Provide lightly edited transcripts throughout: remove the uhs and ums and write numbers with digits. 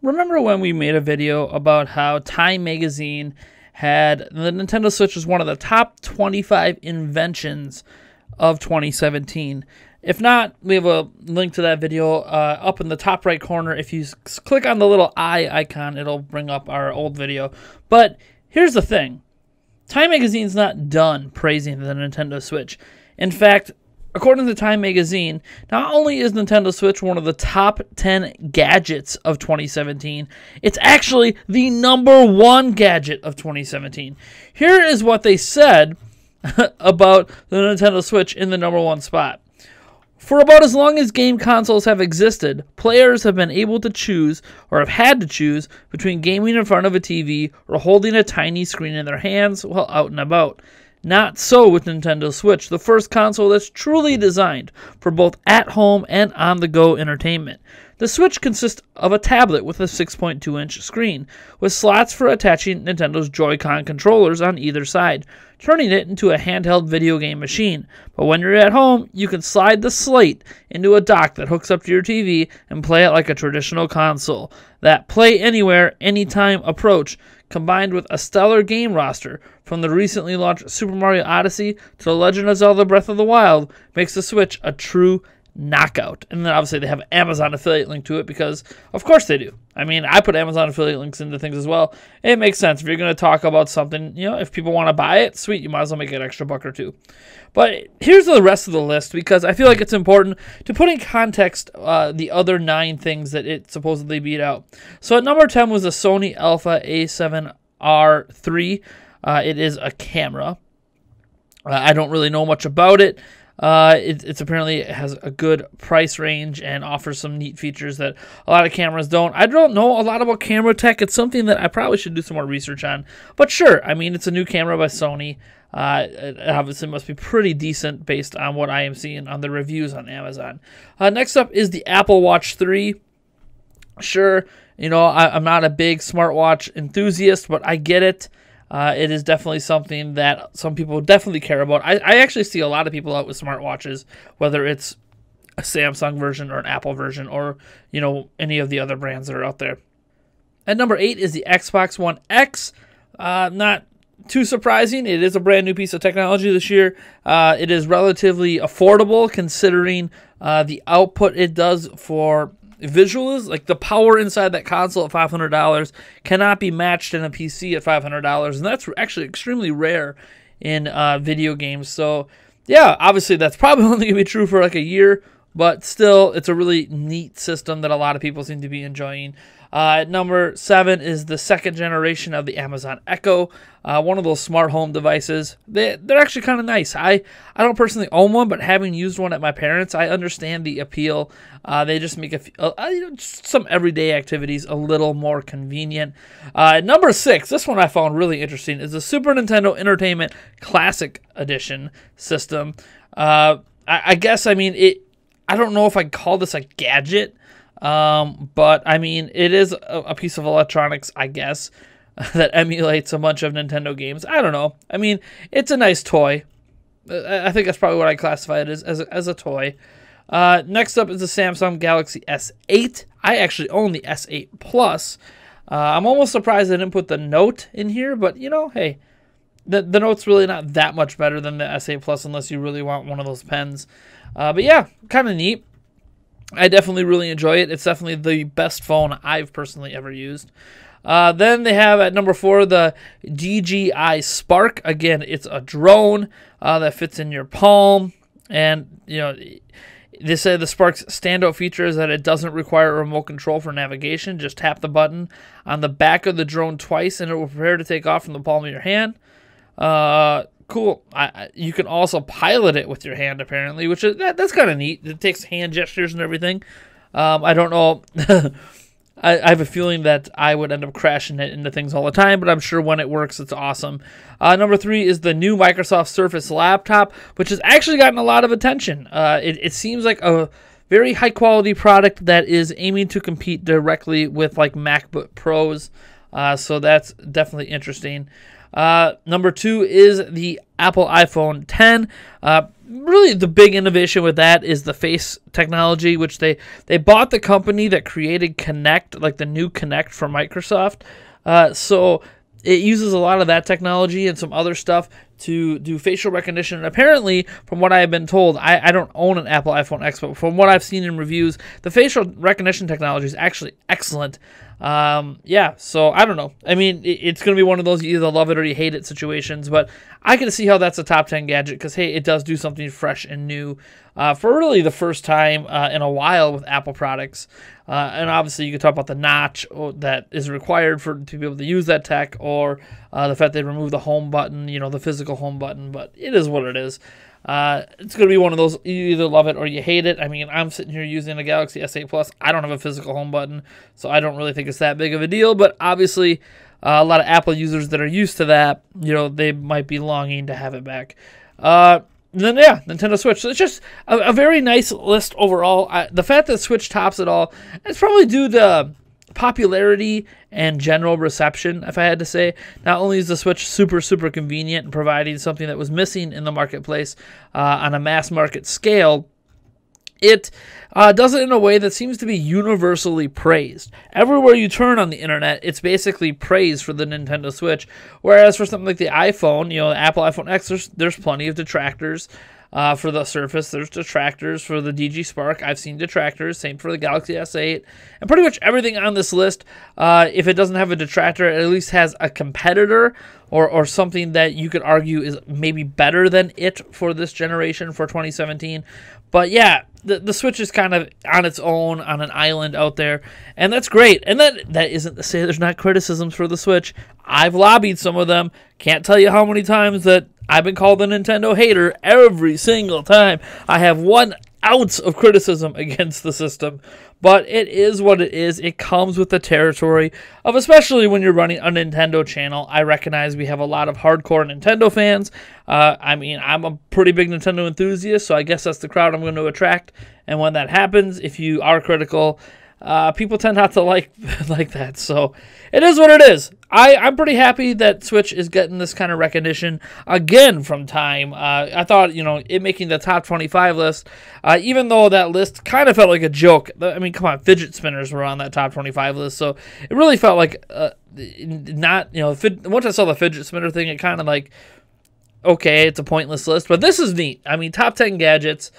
Remember when we made a video about how Time Magazine had the Nintendo Switch was one of the top 25 inventions of 2017? If not, we have a link to that video up in the top right corner. If you click on the little eye icon, it'll bring up our old video. But here's the thing. Time Magazine's not done praising the Nintendo Switch. In fact, according to Time Magazine, not only is Nintendo Switch one of the top 10 gadgets of 2017, it's actually the #1 gadget of 2017. Here is what they said about the Nintendo Switch in the #1 spot. For about as long as game consoles have existed, players have been able to choose, or have had to choose, between gaming in front of a TV or holding a tiny screen in their hands while out and about. Not so with Nintendo Switch, the first console that's truly designed for both at-home and on-the-go entertainment. The Switch consists of a tablet with a 6.2-inch screen, with slots for attaching Nintendo's Joy-Con controllers on either side, turning it into a handheld video game machine. But when you're at home, you can slide the slate into a dock that hooks up to your TV and play it like a traditional console. That play anywhere, anytime approach, combined with a stellar game roster from the recently launched Super Mario Odyssey to The Legend of Zelda Breath of the Wild, makes the Switch a true knockout. And then obviously they have an Amazon affiliate link to it because of course they do. I mean, I put Amazon affiliate links into things as well. It makes sense. If you're going to talk about something, you know, if people want to buy it, sweet, you might as well make an extra buck or two. But here's the rest of the list because I feel like it's important to put in context the other 9 things that it supposedly beat out. So at number 10 was the Sony Alpha A7R3. It is a camera. I don't really know much about it. It's apparently it has a good price range and offers some neat features that a lot of cameras don't. I don't know a lot about camera tech. It's something that I probably should do some more research on. But sure, I mean, it's a new camera by Sony. It obviously must be pretty decent based on what I am seeing on the reviews on Amazon. Next up is the Apple Watch 3. Sure, you know, I'm not a big smartwatch enthusiast, but I get it. It is definitely something that some people definitely care about. I actually see a lot of people out with smartwatches, whether it's a Samsung version or an Apple version or, you know, any of the other brands that are out there. At number 8 is the Xbox One X. Not too surprising. It is a brand new piece of technology this year. It is relatively affordable considering the output it does for visuals. Like the power inside that console at $500 cannot be matched in a PC at $500, and that's actually extremely rare in video games. So yeah, obviously that's probably only gonna be true for like a year, but still it's a really neat system that a lot of people seem to be enjoying. At number 7 is the second generation of the Amazon Echo, one of those smart home devices. They're actually kind of nice. I don't personally own one, but having used one at my parents', I understand the appeal. They just make some everyday activities a little more convenient. Number 6, this one I found really interesting, is the Super Nintendo Entertainment Classic Edition system. I guess, I mean, I don't know if I'd call this a gadget, but I mean, it is a piece of electronics, I guess, that emulates a bunch of Nintendo games. I don't know. I mean, it's a nice toy. I think that's probably what I classify it as a toy. Next up is the Samsung Galaxy S8. I actually own the S8 Plus. I'm almost surprised they didn't put the Note in here, but you know, hey, the Note's really not that much better than the S8 Plus unless you really want one of those pens. But yeah, kind of neat. I definitely really enjoy it. It's definitely the best phone I've personally ever used. Then they have at number 4 the DJI Spark. Again, it's a drone that fits in your palm. And, you know, they say the Spark's standout feature is that it doesn't require a remote control for navigation. Just tap the button on the back of the drone twice and it will prepare to take off from the palm of your hand. Cool. You can also pilot it with your hand, apparently, which is that's kind of neat. It takes hand gestures and everything. I don't know. I have a feeling that I would end up crashing it into things all the time, but I'm sure when it works, it's awesome. Number 3 is the new Microsoft Surface laptop, which has actually gotten a lot of attention. It seems like a very high-quality product that is aiming to compete directly with like MacBook Pros, so that's definitely interesting. Number 2 is the Apple iPhone X. really the big innovation with that is the face technology, which they bought the company that created Kinect, like the new Kinect from Microsoft. So it uses a lot of that technology and some other stuff to do facial recognition. And apparently, from what I have been told, I don't own an Apple iPhone X, but from what I've seen in reviews, the facial recognition technology is actually excellent. Yeah, so I don't know. I mean, it's going to be one of those you either love it or you hate it situations, but I can see how that's a top 10 gadget because, hey, it does do something fresh and new for really the first time in a while with Apple products. And obviously, you could talk about the notch that is required to be able to use that tech, or the fact they remove the home button, the physical home button, but it is what it is. It's going to be one of those, you either love it or you hate it. I mean, I'm sitting here using a Galaxy S8 Plus. I don't have a physical home button, so I don't really think it's that big of a deal, but obviously a lot of Apple users that are used to that, they might be longing to have it back. Then, yeah, Nintendo Switch. So it's just a very nice list overall. The fact that Switch tops it all, it's probably due to popularity and general reception, if I had to say. Not only is the Switch super, super convenient and providing something that was missing in the marketplace on a mass market scale, it does it in a way that seems to be universally praised. Everywhere you turn on the internet, it's basically praise for the Nintendo Switch. Whereas for something like the iPhone, the Apple iPhone X, there's plenty of detractors. For the Surface, there's detractors. For the DG Spark, I've seen detractors. Same for the Galaxy S8. And pretty much everything on this list, if it doesn't have a detractor, it at least has a competitor or something that you could argue is maybe better than it for this generation, for 2017. But yeah, the Switch is kind of on its own, on an island out there, and that's great. And that isn't to say there's not criticisms for the Switch. I've lobbied some of them. Can't tell you how many times that I've been called a Nintendo hater every single time. I have 1 ounce of criticism against the system, but it is what it is. It comes with the territory of, especially when you're running a Nintendo channel. I recognize we have a lot of hardcore Nintendo fans. I mean, I'm a pretty big Nintendo enthusiast, so I guess that's the crowd I'm going to attract. And when that happens, if you are critical, people tend not to like that. So it is what it is. I'm pretty happy that Switch is getting this kind of recognition again from Time. I thought, it making the top 25 list, even though that list kind of felt like a joke. I mean, come on, fidget spinners were on that top 25 list, so it really felt like not, once I saw the fidget spinner thing, it kind of like, okay, it's a pointless list, but this is neat. I mean, top 10 gadgets.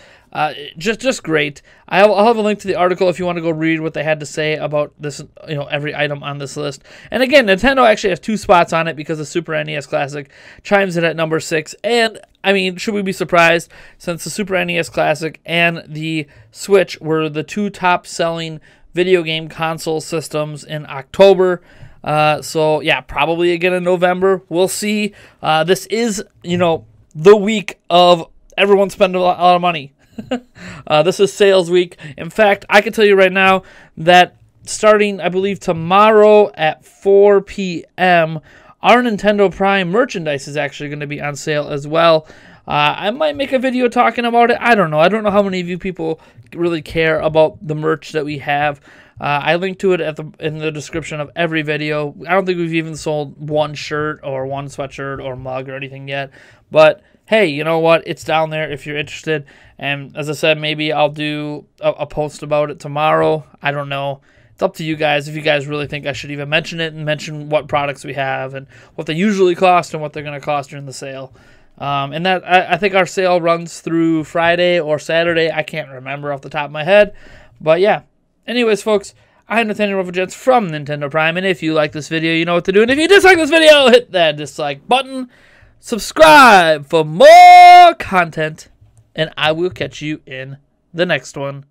Just great. I'll have a link to the article if you want to go read what they had to say about this, every item on this list. And again, Nintendo actually has 2 spots on it because the Super NES Classic chimes in at number 6. And, I mean, should we be surprised, since the Super NES Classic and the Switch were the 2 top-selling video game console systems in October. So, yeah, probably again in November. We'll see. This is, the week of everyone spending a lot of money. This is sales week. In fact, I can tell you right now that starting, I believe, tomorrow at 4 p.m., our Nintendo Prime merchandise is actually going to be on sale as well. I might make a video talking about it. I don't know. I don't know how many of you people really care about the merch that we have. I link to it in the description of every video. I don't think we've even sold 1 shirt or 1 sweatshirt or mug or anything yet. But hey, you know what? It's down there if you're interested. And as I said, maybe I'll do a post about it tomorrow. I don't know. It's up to you guys if you guys really think I should even mention it and mention what products we have and what they usually cost and what they're going to cost during the sale. And that I think our sale runs through Friday or Saturday. I can't remember off the top of my head. But yeah. Anyways, folks, I'm Nathaniel Rufflegents from Nintendo Prime. And if you like this video, you know what to do. And if you dislike this video, hit that dislike button. Subscribe for more content, and I will catch you in the next one.